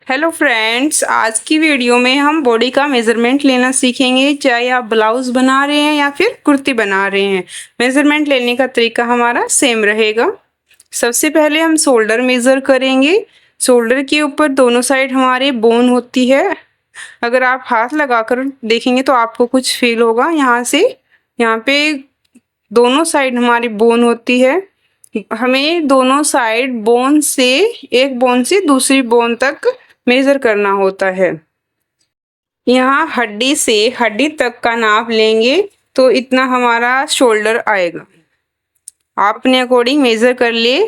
Hello friends, आज की video में हम बॉडी का मेज़रमेंट लेना सीखेंगे। चाहे आप ब्लाउज़ बना रहे हैं या फिर कुर्ती बना रहे हैं, मेज़रमेंट लेने का तरीका हमारा सेम रहेगा। सबसे पहले हम शोल्डर मेज़र करेंगे। शोल्डर के ऊपर दोनों साइड हमारे बोन होती है। अगर आप हाथ लगाकर देखेंगे तो आपको कुछ फील होगा। यहाँ पे दोनों साइड हमारी बोन होती है। हमें दोनों साइड बोन से एक बोन से दूसरी बोन तक मेज़र करना होता है। यहाँ हड्डी से हड्डी तक का नाप लेंगे तो इतना हमारा शोल्डर आएगा। आप अपने अकॉर्डिंग मेज़र कर लिए।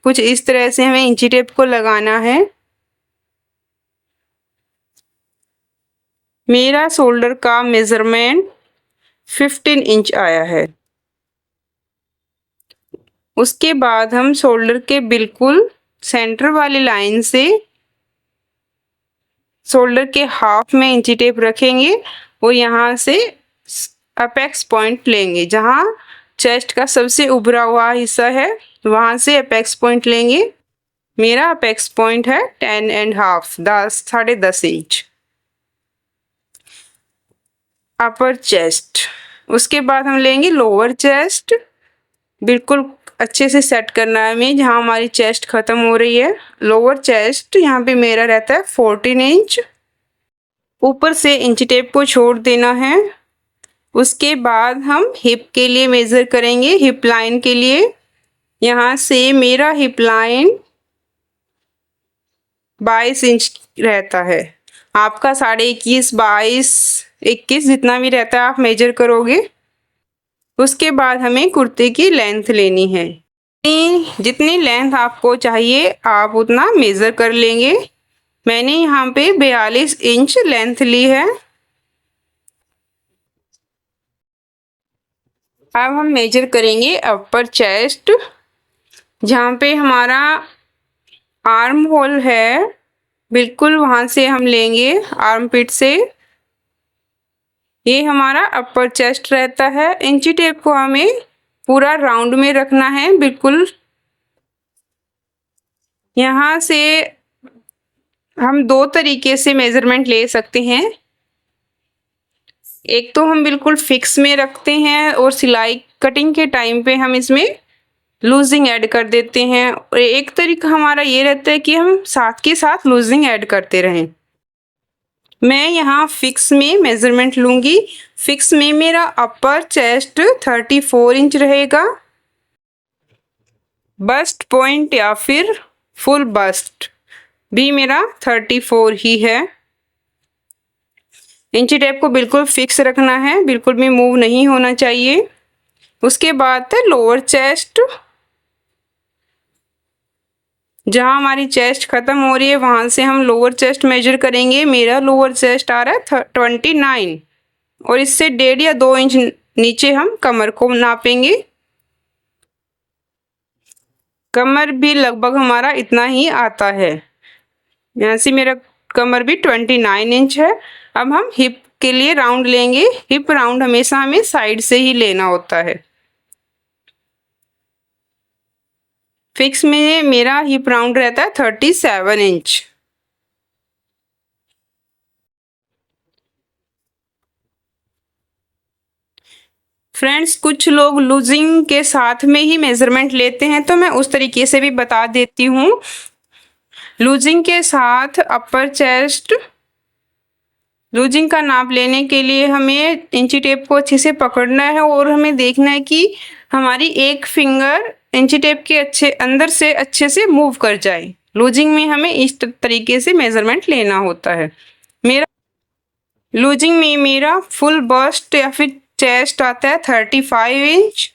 कुछ इस तरह से हमें इंची टेप को लगाना है। मेरा शोल्डर का मेज़रमेंट 15 इंच आया है। उसके बाद हम शोल्डर के बिल्कुल सेंटर वाली लाइन से शोल्डर के हाफ में इंची टेप रखेंगे और यहाँ से अपेक्स पॉइंट लेंगे। जहाँ चेस्ट का सबसे उभरा हुआ हिस्सा है वहाँ से अपेक्स पॉइंट लेंगे। मेरा अपेक्स पॉइंट है 10.5 10.5 इंच अपर चेस्ट। उसके बाद हम लेंगे लोअर चेस्ट। बिल्कुल अच्छे से सेट करना है हमें जहाँ हमारी चेस्ट ख़त्म हो रही है। लोअर चेस्ट यहाँ पे मेरा रहता है 14 इंच। ऊपर से इंची टेप को छोड़ देना है। उसके बाद हम हिप के लिए मेज़र करेंगे। हिप लाइन के लिए यहाँ से मेरा हिप लाइन 22 इंच रहता है। आपका 21.5 22 21 जितना भी रहता है आप मेजर करोगे। उसके बाद हमें कुर्ते की लेंथ लेनी है। जितनी लेंथ आपको चाहिए आप उतना मेज़र कर लेंगे। मैंने यहाँ पे 42 इंच लेंथ ली है। अब हम मेजर करेंगे अपर चेस्ट। जहाँ पे हमारा आर्म होल है बिल्कुल वहाँ से हम लेंगे आर्म पिट से। ये हमारा अपर चेस्ट रहता है। इंची टेप को हमें पूरा राउंड में रखना है बिल्कुल। यहाँ से हम दो तरीके से मेज़रमेंट ले सकते हैं। एक तो हम बिल्कुल फिक्स में रखते हैं और सिलाई कटिंग के टाइम पे हम इसमें लूजिंग ऐड कर देते हैं। और एक तरीका हमारा ये रहता है कि हम साथ के साथ लूजिंग ऐड करते रहें। मैं यहाँ फिक्स में मेज़रमेंट लूँगी। फिक्स में मेरा अपर चेस्ट 34 इंच रहेगा। बस्ट पॉइंट या फिर फुल बस्ट भी मेरा 34 ही है। इंची टेप को बिल्कुल फिक्स रखना है, बिल्कुल भी मूव नहीं होना चाहिए। उसके बाद लोअर चेस्ट। जहाँ हमारी चेस्ट ख़त्म हो रही है वहाँ से हम लोअर चेस्ट मेजर करेंगे। मेरा लोअर चेस्ट आ रहा है 29 और इससे 1.5 या 2 इंच नीचे हम कमर को नापेंगे। कमर भी लगभग हमारा इतना ही आता है। यहाँ से मेरा कमर भी 29 इंच है। अब हम हिप के लिए राउंड लेंगे। हिप राउंड हमेशा हमें साइड से ही लेना होता है। फिक्स में मेरा हिप राउंड रहता है 37 इंच। फ्रेंड्स, कुछ लोग लूजिंग के साथ में ही मेज़रमेंट लेते हैं तो मैं उस तरीके से भी बता देती हूँ। लूजिंग के साथ अपर चेस्ट लूजिंग का नाप लेने के लिए हमें इंची टेप को अच्छे से पकड़ना है और हमें देखना है कि हमारी एक फिंगर इंची टेप के अंदर से अच्छे से मूव कर जाए। लूजिंग में हमें इस तरीके से मेज़रमेंट लेना होता है। लूजिंग में मेरा फुल बस्ट या फिर चेस्ट आता है 35 इंच।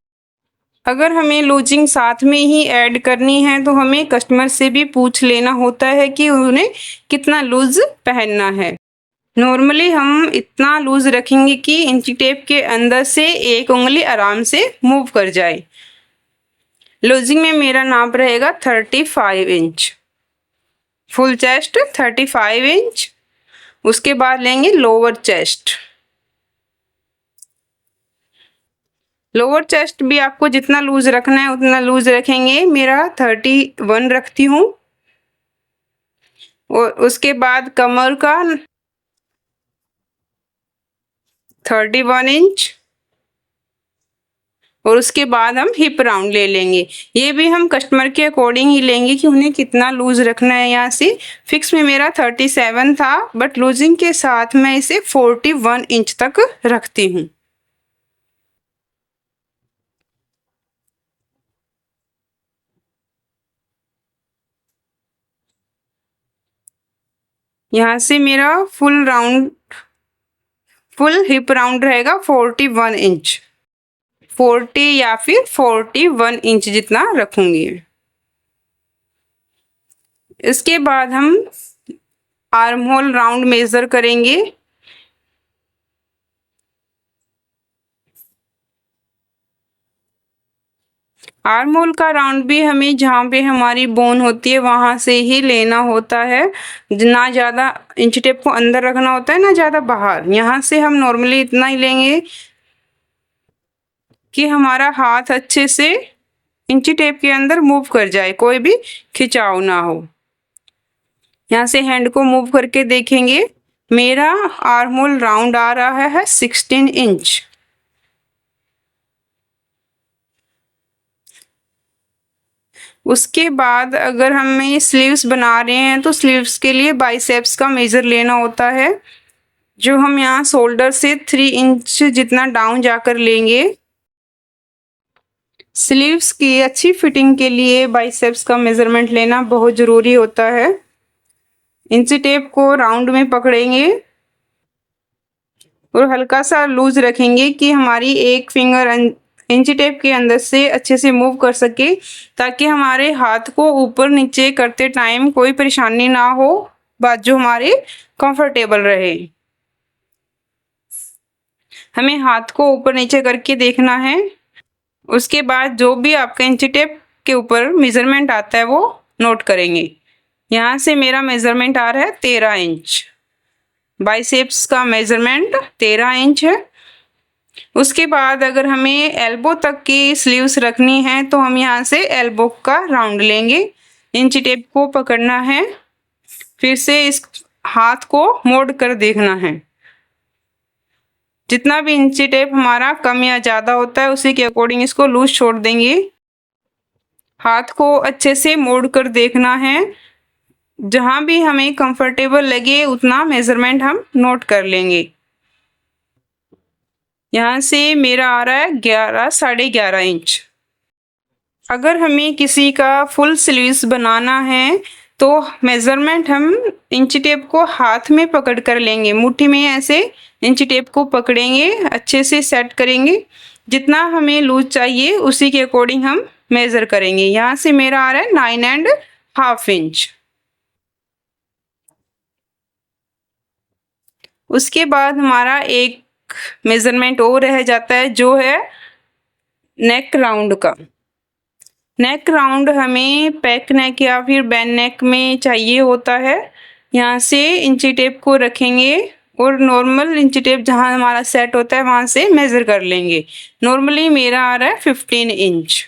अगर हमें लूजिंग साथ में ही ऐड करनी है तो हमें कस्टमर से भी पूछ लेना होता है कि उन्हें कितना लूज पहनना है। नॉर्मली हम इतना लूज रखेंगे कि इंची टेप के अंदर से एक उंगली आराम से मूव कर जाए। लूजिंग में मेरा नाप रहेगा 35 इंच। Full chest 35 inch. उसके बाद लेंगे लोअर चेस्ट। लोअर चेस्ट भी आपको जितना लूज रखना है उतना लूज रखेंगे। मेरा 31 रखती हूँ। और उसके बाद कमर का 31 इंच और उसके बाद हम हिप राउंड ले लेंगे। ये भी हम कस्टमर के अकॉर्डिंग ही लेंगे कि उन्हें कितना लूज रखना है। यहाँ से फिक्स में मेरा 37 था, बट लूजिंग के साथ मैं इसे 41 इंच तक रखती हूँ। यहाँ से मेरा फुल हिप राउंड रहेगा 41 इंच, 40 या फिर 41 इंच जितना रखूंगी। इसके बाद हम आर्म होल राउंड मेजर करेंगे। आर्म होल का राउंड भी हमें जहाँ पे हमारी बोन होती है वहां से ही लेना होता है, ना ज़्यादा इंच टेप को अंदर रखना होता है ना ज़्यादा बाहर। यहाँ से हम नॉर्मली इतना ही लेंगे कि हमारा हाथ अच्छे से इंची टेप के अंदर मूव कर जाए, कोई भी खिंचाव ना हो। यहाँ से हैंड को मूव करके देखेंगे, मेरा आर्म होल राउंड आ रहा है 16 इंच। उसके बाद अगर हमें स्लीव्स बना रहे हैं तो स्लीव्स के लिए बाइसेप्स का मेजर लेना होता है, जो हम यहाँ शोल्डर से 3 इंच जितना डाउन जाकर लेंगे। स्लीव्स की अच्छी फिटिंग के लिए बाइसेप्स का मेजरमेंट लेना बहुत ज़रूरी होता है। इंची टेप को राउंड में पकड़ेंगे और हल्का सा लूज रखेंगे कि हमारी एक फिंगर इंची टेप के अंदर से अच्छे से मूव कर सके, ताकि हमारे हाथ को ऊपर नीचे करते टाइम कोई परेशानी ना हो, बाजू हमारे कंफर्टेबल रहे। हमें हाथ को ऊपर नीचे करके देखना है। उसके बाद जो भी आपका इंची टेप के ऊपर मेजरमेंट आता है वो नोट करेंगे। यहाँ से मेरा मेजरमेंट आ रहा है 13 इंच। बाइसेप्स का मेजरमेंट 13 इंच है। उसके बाद अगर हमें एल्बो तक की स्लीव्स रखनी है तो हम यहाँ से एल्बो का राउंड लेंगे। इंची टेप को पकड़ना है, फिर से इस हाथ को मोड़ कर देखना है। जितना भी इंची टेप हमारा कम या ज़्यादा होता है उसी के अकॉर्डिंग इसको लूज छोड़ देंगे। हाथ को अच्छे से मोड़ कर देखना है, जहाँ भी हमें कंफर्टेबल लगे उतना मेजरमेंट हम नोट कर लेंगे। यहाँ से मेरा आ रहा है 11.5 इंच। अगर हमें किसी का फुल स्लीव्स बनाना है तो मेजरमेंट हम इंची टेप को हाथ में पकड़ कर लेंगे, मुट्ठी में ऐसे इंची टेप को पकड़ेंगे, अच्छे से सेट करेंगे। जितना हमें लूज चाहिए उसी के अकॉर्डिंग हम मेज़र करेंगे। यहाँ से मेरा आ रहा है 9.5 इंच। उसके बाद हमारा एक मेजरमेंट और रह जाता है, जो है नेक राउंड का। नेक राउंड हमें पैक नेक या फिर बैन नेक में चाहिए होता है। यहाँ से इंची टेप को रखेंगे और नॉर्मल इंची टेप जहाँ हमारा सेट होता है वहाँ से मेज़र कर लेंगे। नॉर्मली मेरा आ रहा है 15 इंच।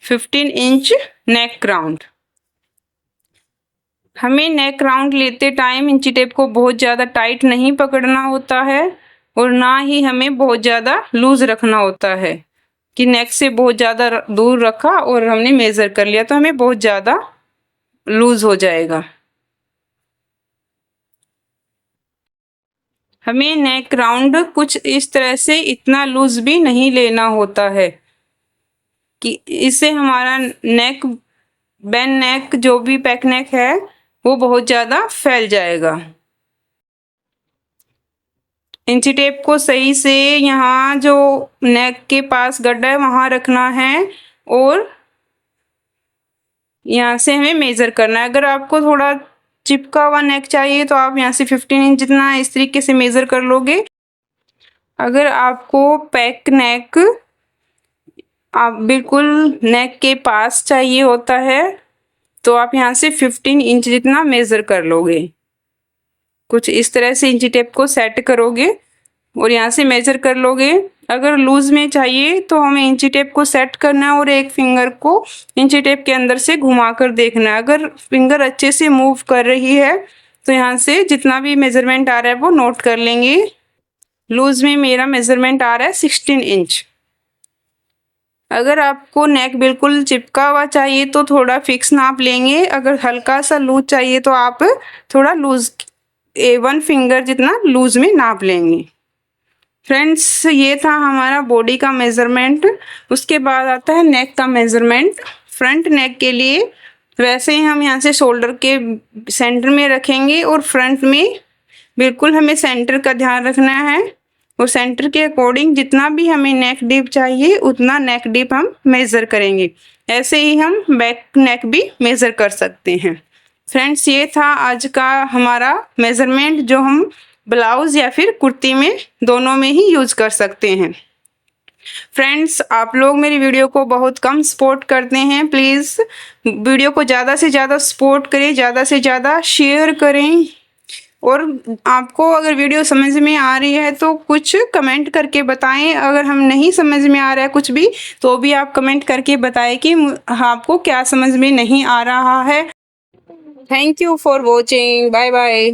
15 इंच नेक राउंड। हमें नेक राउंड लेते टाइम इंची टेप को बहुत ज़्यादा टाइट नहीं पकड़ना होता है और ना ही हमें बहुत ज़्यादा लूज रखना होता है कि नेक से बहुत ज़्यादा दूर रखा और हमने मेज़र कर लिया तो हमें बहुत ज़्यादा लूज हो जाएगा। हमें नेक राउंड कुछ इस तरह से इतना लूज भी नहीं लेना होता है कि इससे हमारा नेक बैन नेक जो भी पैक नेक है वो बहुत ज़्यादा फैल जाएगा। इंची टेप को सही से यहाँ जो नेक के पास गड्ढा है वहाँ रखना है और यहाँ से हमें मेज़र करना है। अगर आपको थोड़ा चिपका हुआ नेक चाहिए तो आप यहाँ से 15 इंच जितना इस तरीके से मेज़र कर लोगे। अगर आपको पैक नेक आप बिल्कुल नेक के पास चाहिए होता है तो आप यहाँ से 15 इंच जितना मेज़र कर लोगे। कुछ इस तरह से इंची टेप को सेट करोगे और यहाँ से मेज़र कर लोगे अगर लूज़ में चाहिए तो हमें इंची टेप को सेट करना है और एक फिंगर को इंची टेप के अंदर से घुमा कर देखना है। अगर फिंगर अच्छे से मूव कर रही है तो यहाँ से जितना भी मेज़रमेंट आ रहा है वो नोट कर लेंगे। लूज़ में मेरा मेज़रमेंट आ रहा है 16 इंच। अगर आपको नेक बिल्कुल चिपका हुआ चाहिए तो थोड़ा फिक्स नाप लेंगे। अगर हल्का सा लूज़ चाहिए तो आप थोड़ा लूज़ 1 फिंगर जितना लूज़ में नाप लेंगे। फ्रेंड्स, ये था हमारा बॉडी का मेज़रमेंट। उसके बाद आता है नेक का मेज़रमेंट। फ्रंट नेक के लिए वैसे ही हम यहाँ से शोल्डर के सेंटर में रखेंगे और फ्रंट में बिल्कुल हमें सेंटर का ध्यान रखना है और सेंटर के अकॉर्डिंग जितना भी हमें नेक डीप चाहिए उतना नेक डीप हम मेज़र करेंगे। ऐसे ही हम बैक नेक भी मेज़र कर सकते हैं। फ्रेंड्स, ये था आज का हमारा मेज़रमेंट जो हम ब्लाउज़ या फिर कुर्ती में दोनों में ही यूज़ कर सकते हैं। फ्रेंड्स, आप लोग मेरी वीडियो को बहुत कम सपोर्ट करते हैं। प्लीज़ वीडियो को ज़्यादा से ज़्यादा सपोर्ट करें, ज़्यादा से ज़्यादा शेयर करें और आपको अगर वीडियो समझ में आ रही है तो कुछ कमेंट करके बताएं। अगर हम नहीं समझ में आ रहा है कुछ भी तो भी आप कमेंट करके बताएं कि आपको क्या समझ में नहीं आ रहा है। Thank you for watching. Bye bye.